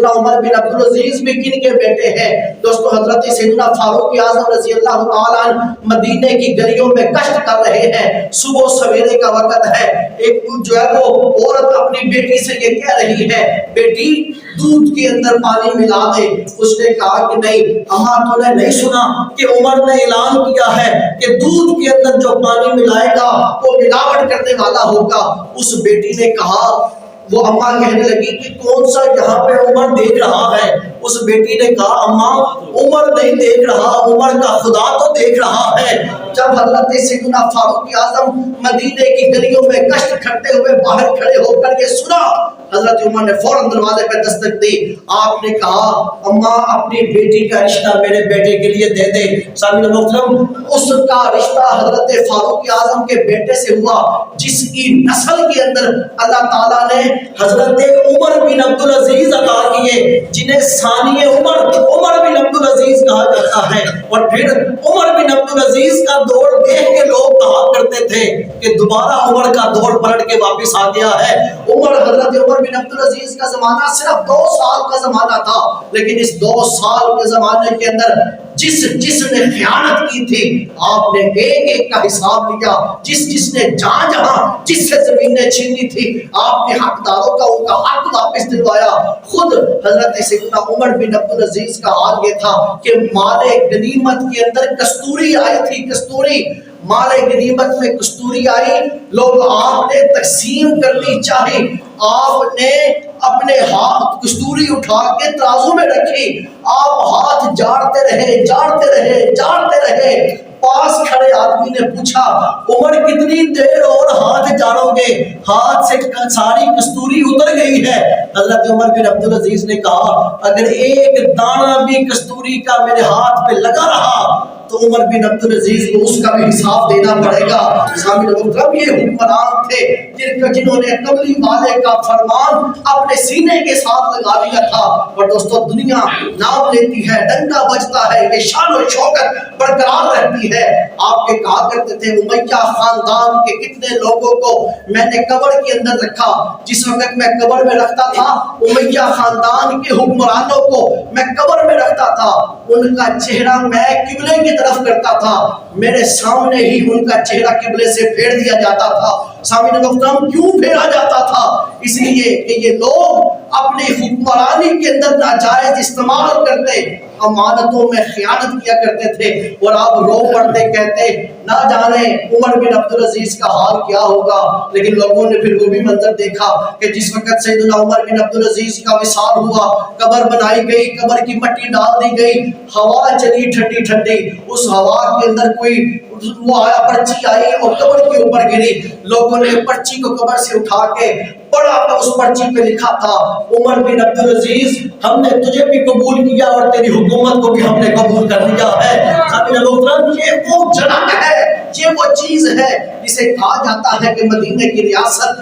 عمر بن عبدالعزیز بھی کن کے بیٹے ہیں دوستو؟ حضرت سیدنا فاروق اعظم رضی اللہ تعالیٰ عنہ مدینے کی گلیوں میں گشت کر رہے ہیں، صبح سویرے کا وقت ہے، ایک جو ہے وہ عورت اپنی بیٹی سے یہ کہہ رہی ہے بیٹی دودھ کے اندر پانی ملا دے۔ اس نے کہا کہ نہیں اماں، تو نے نہیں سنا کہ عمر نے اعلان کیا ہے کہ دودھ کے اندر جو پانی ملائے گا وہ ملاوٹ کرنے والا ہوگا۔ اس بیٹی نے کہا، وہ اماں کہنے لگی کہ کون سا یہاں پہ عمر دیکھ رہا ہے؟ اس بیٹی نے کہا اماں عمر نہیں دیکھ رہا، عمر کا خدا تو دیکھ رہا ہے۔ جب حضرت سیدنا فاروق اعظم مدینے کی گلیوں میں گشت کرتے ہوئے باہر کھڑے ہو کر یہ سنا، حضرت عمر نے فوراً دروازے پہ دستک دی۔ آپ نے کہا اماں اپنی بیٹی کا رشتہ میرے بیٹے کے لیے دے دے۔ سامعین محترم، اس کا رشتہ حضرت فاروق اعظم کے بیٹے سے ہوا جس کی نسل کے اندر اللہ تعالیٰ نے حضرت عمر بن عبدالعزیز عطا کیے، جنہیں ثانی عمر بن عبدالعزیز کہا جاتا ہے۔ اور پھر عمر بن عبدالعزیز کا دور دیکھ کے لوگ کہا کرتے تھے کہ دوبارہ عمر کا دور پلٹ کے واپس آ گیا ہے۔ حضرت عمر بن عبدالعزیز کا زمانہ صرف 2 سال کا زمانہ تھا، لیکن اس 2 سال کے زمانے کے اندر جس نے خیانت کی تھی آپ نے ایک ایک کا حساب لیا، جس نے جہاں جس سے زمینیں چھینی تھی آپ نے حقداروں کا ان کا حق واپس دلوایا۔ خود حضرت سیدنا عمر بن عبدالعزیز کا حال یہ تھا کہ مال غنیمت کے اندر کستوری آئی تھی، کستوری مال غنیمت میں کستوری آئی، لوگ آپ نے تقسیم کرنی چاہی، آپ نے اپنے ہاتھ کستوری اٹھا کے ترازو میں رکھی، آپ ہاتھ جاڑتے رہے۔ پاس کھڑے آدمی نے پوچھا عمر کتنی دیر اور ہاتھ جاڑو گے؟ ہاتھ سے ساری کستوری اتر گئی ہے۔ حضرت عمر بن عبدالعزیز نے کہا اگر ایک دانہ بھی کستوری کا میرے ہاتھ پہ لگا رہا تو عمر بن عبدالعزیز کو اس کا بھی حساب دینا پڑے گا۔ سامعین محترم، یہ حکمران تھے جنہوں نے کملی والے کا فرمان اپنے سینے کے ساتھ لگا دیا تھا۔ اور دوستو دنیا نام لیتی ہے، ڈنڈا بجتا ہے، یہ شان و شوکت برقرار رہتی ہے۔ آپ کے کہا کرتے تھے امیہ خاندان کے کتنے لوگوں کو میں نے قبر کے اندر رکھا۔ جس وقت میں قبر میں رکھتا تھا امیہ خاندان کے حکمرانوں کو میں قبر میں رکھتا تھا، ان کا چہرہ میں قبلے کی طرف کرتا تھا، میرے سامنے ہی ان کا چہرہ قبلے سے پھیر دیا جاتا تھا۔ سامعین محترم، کیوں پھیرا جاتا تھا؟ اس لیے کہ یہ لوگ اپنی حکمرانی کے اندر ناجائز استعمال کرتے، امانتوں میں خیانت کیا کرتے تھے، اور آپ رو پڑتے کہتے نہ جانے عمر بن عبدالعزیز کا حال کیا ہوگا۔ لیکن لوگوں نے پھر وہ بھی منظر دیکھا کہ جس وقت سیدنا عمر بن عبدالعزیز کا وصال ہوا، قبر بنائی گئی، قبر کی مٹی ڈال دی گئی، ہوا چلی ٹھنڈی ٹھنڈی، اس ہوا کے اندر کوئی وہ آیا، پرچی آئی اور قبر کے اوپر گری۔ لوگوں نے پرچی کو قبر سے اٹھا کے پڑھا تو اس پرچی پہ لکھا تھا عمر بن عبدالعزیز ہم نے تجھے بھی قبول کیا اور تیری حکومت کو بھی ہم نے قبول کر لیا ہے۔ یہ وہ جنگ ہے، یہ وہ چیز ہے جسے کہا جاتا ہے کہ مدینے کی ریاست